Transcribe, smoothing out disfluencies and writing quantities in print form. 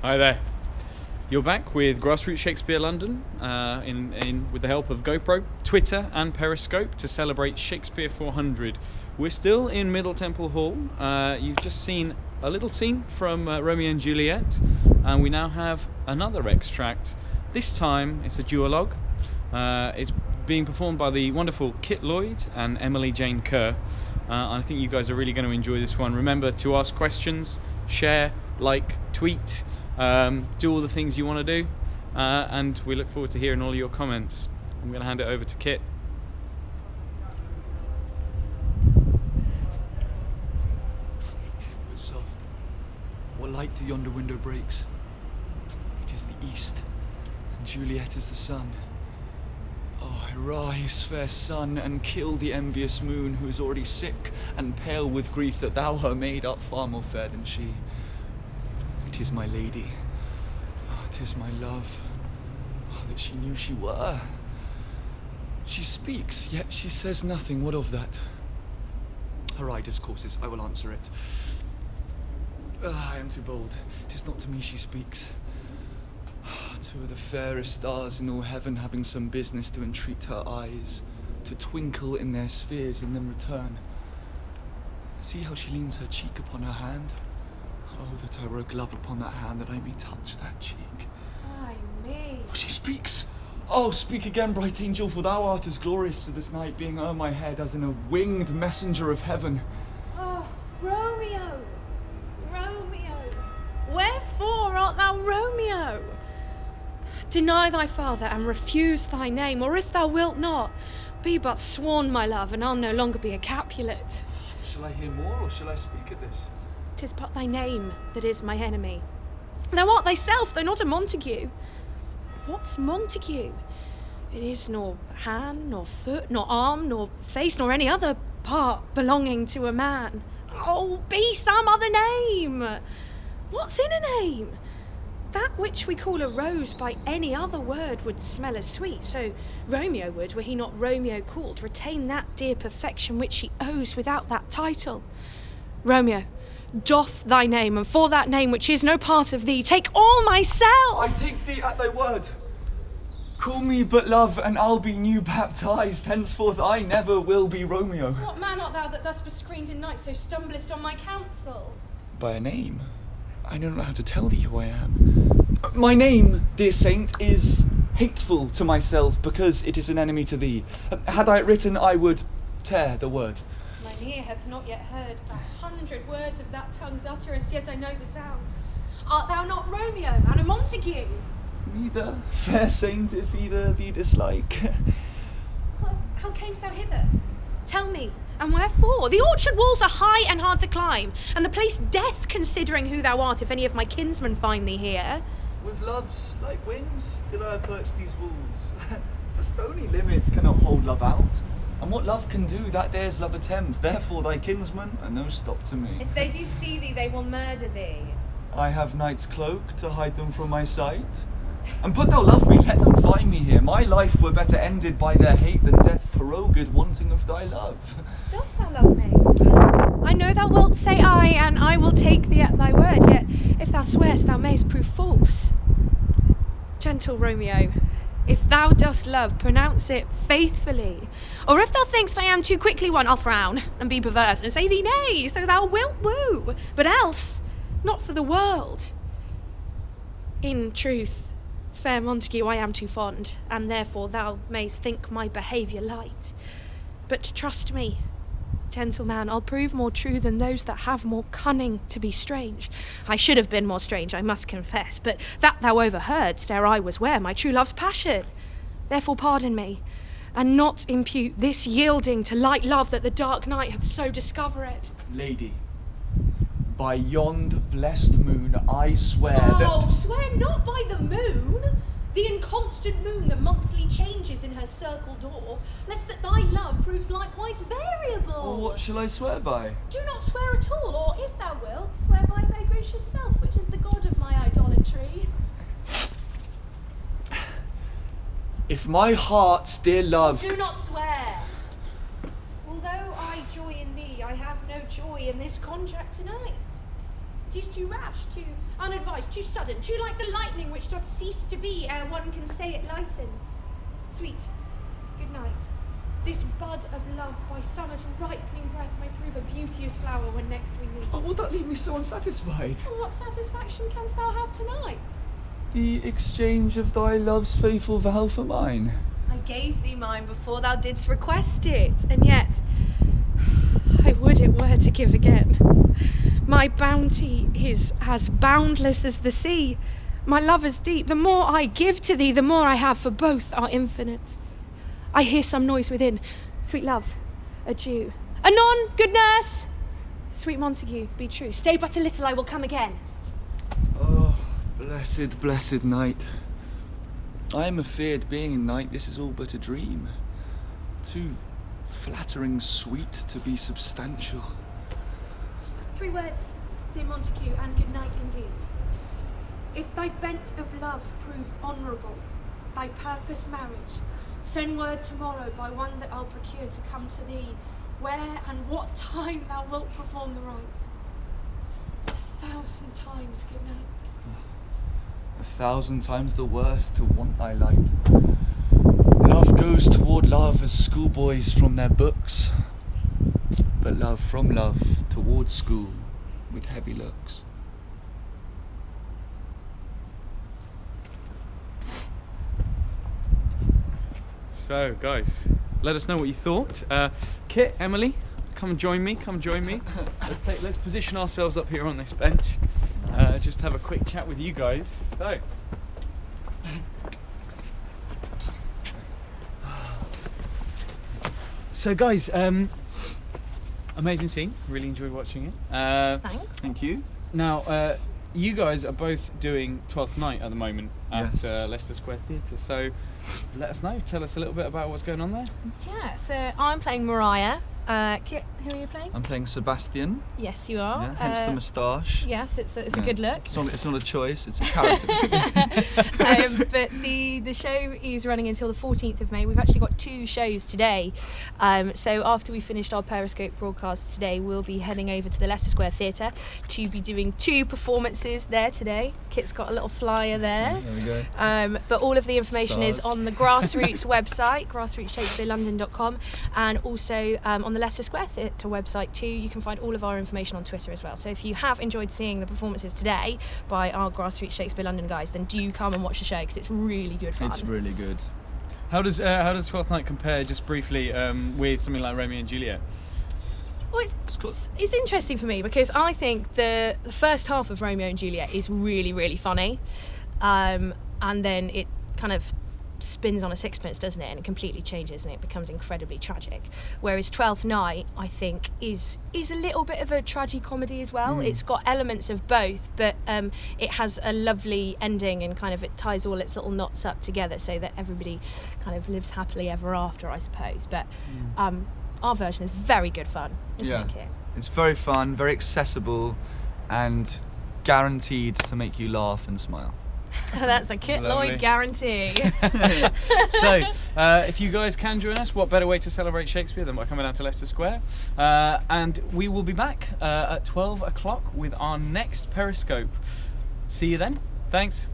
Hi there. You're back with Grassroots Shakespeare London with the help of GoPro, Twitter and Periscope to celebrate Shakespeare 400. We're still in Middle Temple Hall. You've just seen a little scene from Romeo and Juliet, and we now have another extract. This time it's a duologue. It's being performed by the wonderful Loyd and Emily Jane Kerr. I think you guys are really going to enjoy this one. Remember to ask questions, share, like, tweet, do all the things you want to do, and we look forward to hearing all your comments. I'm going to hand it over to Kit. It's soft. What light through yonder window breaks? It is the east, and Juliet is the sun. Oh, arise, fair sun, and kill the envious moon, who is already sick and pale with grief that thou her made art far more fair than she. It is my lady. Oh, it is my love. Oh, that she knew she were. She speaks, yet she says nothing. What of that? Her eye discourses, I will answer it. I am too bold. 'Tis not to me she speaks. Two of the fairest stars in all heaven having some business to entreat her eyes, to twinkle in their spheres and then return. See how she leans her cheek upon her hand? Oh, that I were a glove upon that hand, that I may touch that cheek. Ay me. Oh, she speaks! Oh, speak again, bright angel, for thou art as glorious to this night, being o'er my head as in a winged messenger of heaven. Oh, Romeo! Romeo! Wherefore art thou Romeo? Deny thy father and refuse thy name, or if thou wilt not, be but sworn, my love, and I'll no longer be a Capulet. Shall I hear more, or shall I speak at this? 'Tis but thy name that is my enemy. Thou art thyself, though not a Montague. What's Montague? It is nor hand, nor foot, nor arm, nor face, nor any other part belonging to a man. Oh, be some other name! What's in a name? That which we call a rose by any other word would smell as sweet, so Romeo would, were he not Romeo called, retain that dear perfection which he owes without that title. Romeo, doff thy name, and for that name which is no part of thee, take all myself! I take thee at thy word. Call me but love, and I'll be new baptized. Henceforth I never will be Romeo. What man art thou that thus bescreened in night so stumblest on my counsel? By a name. I know not how to tell thee who I am. My name, dear saint, is hateful to myself, because it is an enemy to thee. Had I it written, I would tear the word. Mine ear hath not yet heard 100 words of that tongue's utterance, yet I know the sound. Art thou not Romeo and a Montague? Neither, fair saint, if either thee dislike. Well, how camest thou hither? Tell me, and wherefore? The orchard walls are high and hard to climb, and the place death, considering who thou art, if any of my kinsmen find thee here. With loves like wings did I approach these walls. For stony limits cannot hold love out. And what love can do, that dares love attempt. Therefore thy kinsmen are no stop to me. If they do see thee, they will murder thee. I have night's cloak to hide them from my sight. And but thou love me, let them find me here. My life were better ended by their hate than death prorogued, wanting of thy love. Dost thou love me? I know thou wilt say aye, and I will take thee at thy word, yet if thou swearest thou mayst prove false. Gentle Romeo, if thou dost love, pronounce it faithfully. Or if thou thinkst I am too quickly won, I'll frown and be perverse and say thee nay, so thou wilt woo, but else not for the world. In truth, fair Montague, I am too fond, and therefore thou mayst think my behaviour light. But trust me, gentleman, I'll prove more true than those that have more cunning to be strange. I should have been more strange, I must confess, but that thou overheardst ere I was ware my true love's passion. Therefore pardon me, and not impute this yielding to light love that the dark night hath so discovered. Lady, by yond blessed moon I swear Oh, swear not by the moon, the inconstant moon that monthly changes in her circle door, lest that thy love proves likewise variable. Well, what shall I swear by? Do not swear at all, or if thou wilt, swear by thy gracious self, which is the god of my idolatry. If my heart's dear love... Do not swear. Although I joy in thee, I have no joy in this contract tonight. It is too rash, too unadvised, too sudden, too like the lightning which doth cease to be ere one can say it lightens. Sweet, good night. This bud of love by summer's ripening breath may prove a beauteous flower when next we meet. Oh, will that leave me so unsatisfied? Well, what satisfaction canst thou have tonight? The exchange of thy love's faithful vow for mine. I gave thee mine before thou didst request it, and yet I would it were to give again. My bounty is as boundless as the sea, my love as deep. The more I give to thee, the more I have, for both are infinite. I hear some noise within. Sweet love, adieu. Anon, good nurse! Sweet Montague, be true. Stay but a little, I will come again. Oh, blessed, blessed night. I am afeard being in night, this is all but a dream. Too flattering sweet to be substantial. 3 words, dear Montague, and good night indeed. If thy bent of love prove honourable, thy purpose marriage, send word tomorrow by one that I'll procure to come to thee, where and what time thou wilt perform the rite. 1,000 times good night. 1,000 times the worse to want thy light. Love goes toward love as schoolboys from their books, but love from love towards school with heavy looks. So, guys, let us know what you thought. Kit, Emily, come join me. Let's position ourselves up here on this bench. Just have a quick chat with you guys. So guys, amazing scene. Really enjoyed watching it. Thanks. Thank you. Now, you guys are both doing 12th Night at the moment at Yes. Leicester Square Theatre. So, let us know. Tell us a little bit about what's going on there. Yeah, so I'm playing Mariah. Kit, who are you playing? I'm playing Sebastian. Yes, you are. Yeah, hence the moustache. Yes, it's a good look. It's not a choice, it's a character. But the show is running until the 14th of May. We've actually got 2 shows today. So after we finished our Periscope broadcast today, we'll be heading over to the Leicester Square Theatre to be doing 2 performances there today. Kit's got a little flyer there. There we go. But all of the information is Stars. on the Grassroots website, grassrootshakespearelondon.com, and also on the Leicester Square Theatre website too. You can find all of our information on Twitter as well. So if you have enjoyed seeing the performances today by our Grassroots Shakespeare London guys, then do come and watch the show because it's really good fun. It's really good. How does 12th Night compare, just briefly, with something like Romeo and Juliet? Well, it's interesting for me because I think the first half of Romeo and Juliet is really, really funny, and then it kind of spins on a sixpence, doesn't it, and it completely changes and it becomes incredibly tragic. Whereas 12th Night, I think, is a little bit of a tragicomedy as well. It's got elements of both, but it has a lovely ending and kind of it ties all its little knots up together so that everybody kind of lives happily ever after, I suppose. But our version is very good fun, isn't it, Kit? It's very fun, very accessible, and guaranteed to make you laugh and smile. That's a Kit Lovely. Loyd guarantee. So, if you guys can join us, what better way to celebrate Shakespeare than by coming down to Leicester Square? And we will be back at 12 o'clock with our next Periscope. See you then. Thanks.